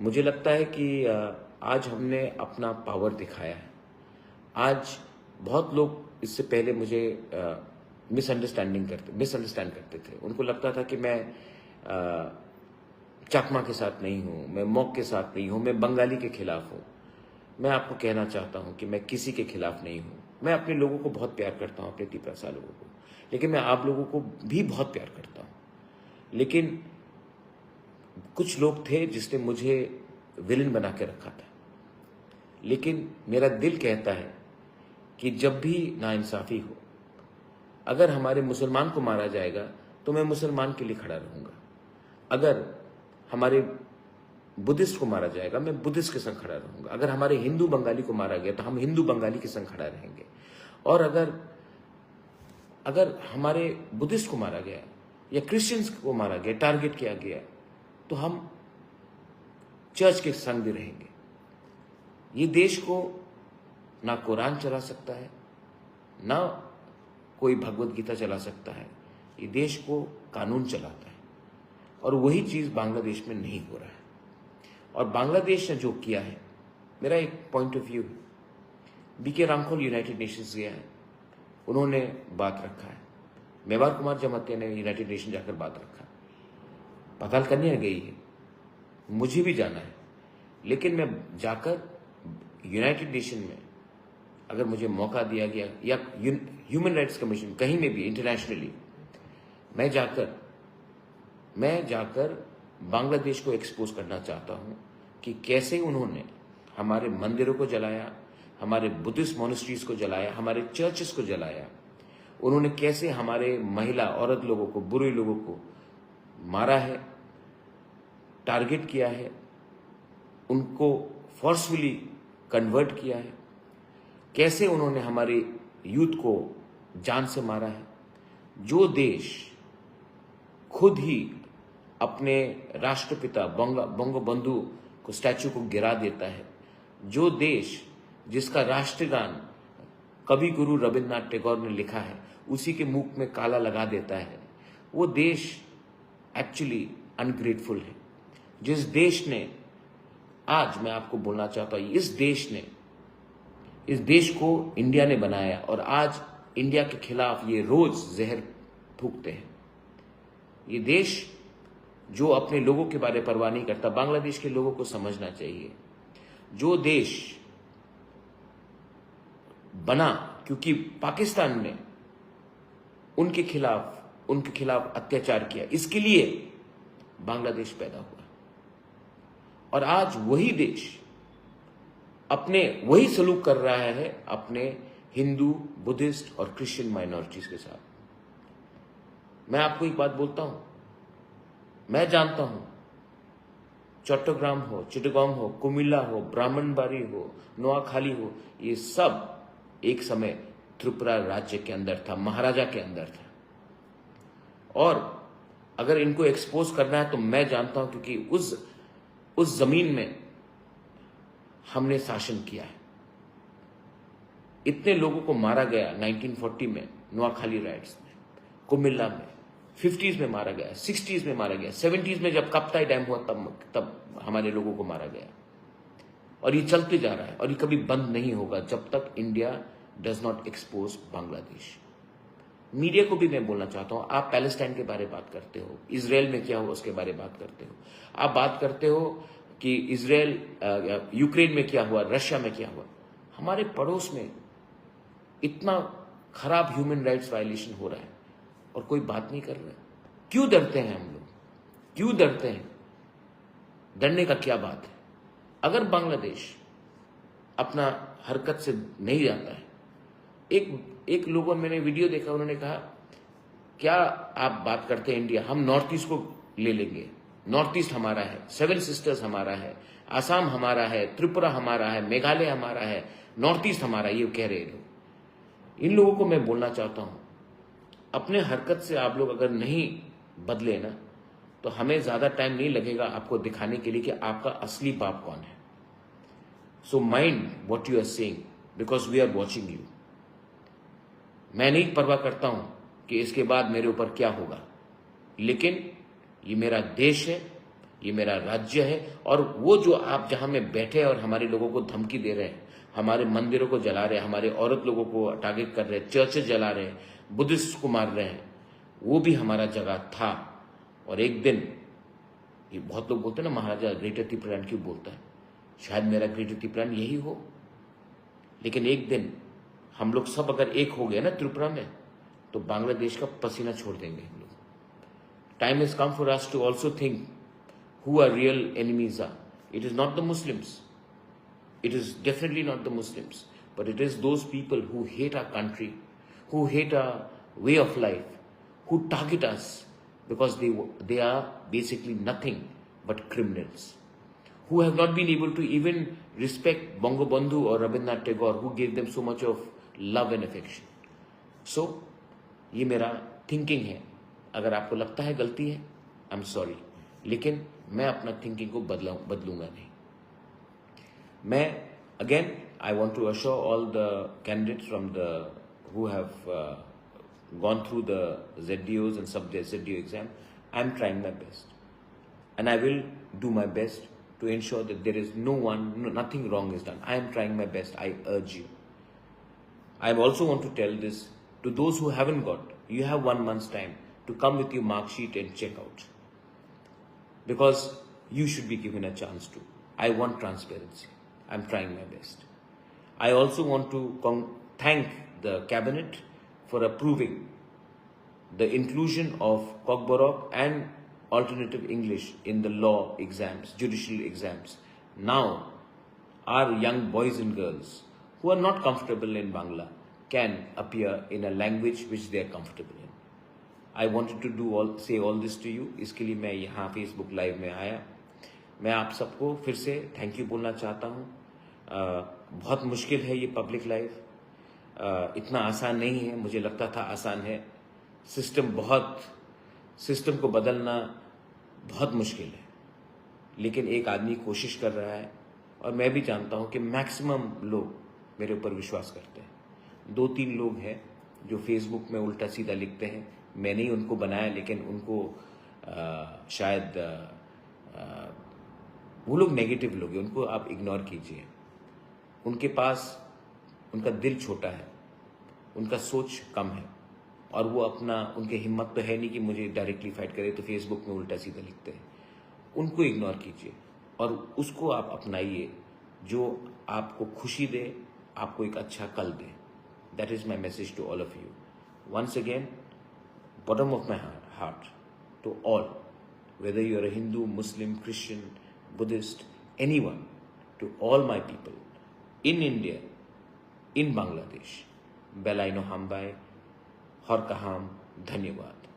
मुझे लगता है कि आज हमने अपना पावर दिखाया है। आज बहुत लोग इससे पहले मुझे मिसअंडरस्टैंड करते थे। उनको लगता था कि मैं चकमा के साथ नहीं हूँ, मैं मॉक के साथ नहीं हूँ, मैं बंगाली के खिलाफ हूँ। मैं आपको कहना चाहता हूँ कि मैं किसी के खिलाफ नहीं हूँ। मैं अपने लोगों को बहुत प्यार करता हूँ, अपने टिपरासा लोगों को, लेकिन मैं आप लोगों को भी बहुत प्यार करता हूँ। लेकिन कुछ लोग थे जिसने मुझे विलन बना के रखा था। लेकिन मेरा दिल कहता है कि जब भी नाइंसाफ़ी हो, अगर हमारे मुसलमान को मारा जाएगा तो मैं मुसलमान के लिए खड़ा रहूँगा। अगर हमारे बुद्धिस्ट को मारा जाएगा, मैं बुद्धिस्ट के संग खड़ा रहूँगा। अगर हमारे हिंदू बंगाली को मारा गया तो हम हिंदू बंगाली के संग खड़ा रहेंगे। और अगर हमारे बुद्धिस्ट को मारा गया या क्रिश्चियंस को मारा गया, टारगेट किया गया, तो हम चर्च के संग भी रहेंगे। ये देश को ना कुरान चला सकता है, ना कोई भगवत गीता चला सकता है। ये देश को कानून चलाता है, और वही चीज़ बांग्लादेश में नहीं हो रहा है। और बांग्लादेश ने जो किया है, मेरा एक पॉइंट ऑफ व्यू है। बीके रामखोल यूनाइटेड नेशंस गया है, उन्होंने बात रखा है। मेवार कुमार जमातिया ने यूनाइटेड नेशन जाकर बात रखा। पताल कन्या गई है, मुझे भी जाना है, लेकिन मैं जाकर यूनाइटेड नेशन में अगर मुझे मौका दिया गया, या ह्यूमन राइट्स कमीशन, कहीं में भी इंटरनेशनली, मैं जाकर बांग्लादेश को एक्सपोज करना चाहता हूं कि कैसे उन्होंने हमारे मंदिरों को जलाया, हमारे बुद्धिस्ट मोनेस्ट्रीज को जलाया, हमारे चर्चेस को जलाया। उन्होंने कैसे हमारे महिला, औरत लोगों को, बुरे लोगों को मारा है, टारगेट किया है, उनको फोर्सफुली कन्वर्ट किया है। कैसे उन्होंने हमारे यूथ को जान से मारा है। जो देश खुद ही अपने राष्ट्रपिता बंगबंधु को, स्टैचू को गिरा देता है, जो देश जिसका राष्ट्रगान कवि गुरु रविन्द्रनाथ टैगोर ने लिखा है, उसी के मुख में काला लगा देता है, वो देश एक्चुअली अनग्रेटफुल है। जिस देश ने, आज मैं आपको बोलना चाहता हूं, इस देश को इंडिया ने बनाया, और आज इंडिया के खिलाफ ये रोज जहर फूकते हैं। ये देश जो अपने लोगों के बारे में परवाह नहीं करता। बांग्लादेश के लोगों को समझना चाहिए, जो देश बना क्योंकि पाकिस्तान ने उनके खिलाफ अत्याचार किया, इसके लिए बांग्लादेश पैदा हुआ। और आज वही देश वही सलूक कर रहा है अपने हिंदू, बुद्धिस्ट और क्रिश्चियन माइनॉरिटीज के साथ। मैं आपको एक बात बोलता हूं, मैं जानता हूं, चट्टग्राम हो, चिटगांव हो, कुमिल्ला हो, ब्राह्मणबाड़ी हो, नोआखाली हो, ये सब एक समय त्रिपुरा राज्य के अंदर था, महाराजा के अंदर था। और अगर इनको एक्सपोज करना है तो मैं जानता हूं, क्योंकि उस जमीन में हमने शासन किया है। इतने लोगों को मारा गया 1940 में, नोआखाली राइट्स में, कुमिल्ला में, 50s में मारा गया, 60s में मारा गया, 70s में जब कप्ताई डैम हुआ तब हमारे लोगों को मारा गया। और ये चलते जा रहा है, और ये कभी बंद नहीं होगा जब तक India does not expose Bangladesh. Media को भी मैं बोलना चाहता हूं, आप पैलेस्टाइन के बारे में बात करते हो, इजराइल में क्या हुआ उसके बारे में बात करते हो, आप बात करते हो कि यूक्रेन में क्या हुआ, रशिया में क्या हुआ। हमारे पड़ोस में इतना खराब ह्यूमन राइट्स वायलेशन हो रहा है और कोई बात नहीं कर रहा है। क्यों डरते हैं हम लोग, क्यों डरते हैं? डरने का क्या बात है? अगर बांग्लादेश अपना हरकत से नहीं जाता है, एक लोगों, मैंने वीडियो देखा, उन्होंने कहा क्या आप बात करते हैं इंडिया, हम नॉर्थ ईस्ट को ले लेंगे, नॉर्थ ईस्ट हमारा है, 7 सिस्टर्स हमारा है, आसाम हमारा है, त्रिपुरा हमारा है, मेघालय हमारा है, नॉर्थ ईस्ट हमारा, ये कह रहे लोग। इन लोगों को मैं बोलना चाहता हूं, अपने हरकत से आप लोग अगर नहीं बदले ना, तो हमें ज्यादा टाइम नहीं लगेगा आपको दिखाने के लिए कि आपका असली बाप कौन है। So mind what you are saying, because we are watching you. मैं नहीं परवाह करता हूं कि इसके बाद मेरे ऊपर क्या होगा, लेकिन ये मेरा देश है, ये मेरा राज्य है। और वो जो आप जहां में बैठे और हमारे लोगों को धमकी दे रहे हैं, हमारे मंदिरों को जला रहे हैं, हमारे औरत लोगों को टारगेट कर रहे हैं, चर्चेज जला रहे हैं, बुद्धिस्ट को मार रहे हैं, वो भी हमारा जगह था। और एक दिन, ये बहुत लोग बोलते हैं ना महाराजा ग्रेटर त्रिपुरान क्यों बोलता है, शायद मेरा ग्रेटर त्रिपुरान यही हो। लेकिन एक दिन हम लोग सब अगर एक हो गए ना त्रिपुरा में, तो बांग्लादेश का पसीना छोड़ देंगे हम लोग। Time has come for us to also think who our real enemies are. It is not the Muslims. It is definitely not the Muslims. But it is those people who hate our country, who hate our way of life, who target us because they are basically nothing but criminals, who have not been able to even respect Bangabandhu or Rabindranath Tagore, who gave them so much of love and affection. So, ये मेरा thinking है। अगर आपको लगता है गलती है, I'm sorry. लेकिन मैं अपना थिंकिंग को बदलूंगा नहीं। मैं again I want to assure all the candidates from the who have gone through the ZDOs and sub ZDO exam, I am trying my best and I will do my best to ensure that there is nothing wrong is done. I am trying my best. I urge you. I also want to tell this to those who haven't got. You have 1 month's time to come with your mark sheet and check out. Because you should be given a chance to. I want transparency. I'm trying my best. I also want to thank the cabinet for approving the inclusion of Kokborok and alternative English in the law exams, judicial exams. Now, our young boys and girls who are not comfortable in Bangla can appear in a language which they are comfortable in. I wanted to say all this to you. इसके लिए मैं यहाँ Facebook live में आया। मैं आप सबको फिर से थैंक यू बोलना चाहता हूँ। बहुत मुश्किल है ये पब्लिक लाइफ, इतना आसान नहीं है। मुझे लगता था आसान है। सिस्टम को बदलना बहुत मुश्किल है, लेकिन एक आदमी कोशिश कर रहा है और मैं भी जानता हूँ कि मैक्सिमम लोग मेरे ऊपर विश्वास करते हैं। 2-3 लोग हैं जो फेसबुक में उल्टा सीधा लिखते हैं। मैंने ही उनको बनाया, लेकिन उनको शायद वो लोग नेगेटिव लोग हैं, उनको आप इग्नोर कीजिए। उनके पास उनका दिल छोटा है, उनका सोच कम है, और वो उनके हिम्मत तो है नहीं कि मुझे डायरेक्टली फाइट करे, तो फेसबुक में उल्टा सीधा लिखते हैं। उनको इग्नोर कीजिए और उसको आप अपनाइए जो आपको खुशी दे, आपको एक अच्छा कल दे। That is my message to all of you. Once again, bottom of my heart, to all, whether you are a Hindu, Muslim, Christian, Buddhist, anyone, to all my people in India, in Bangladesh, Belaino Hambai, Horkaham, Dhanyavad.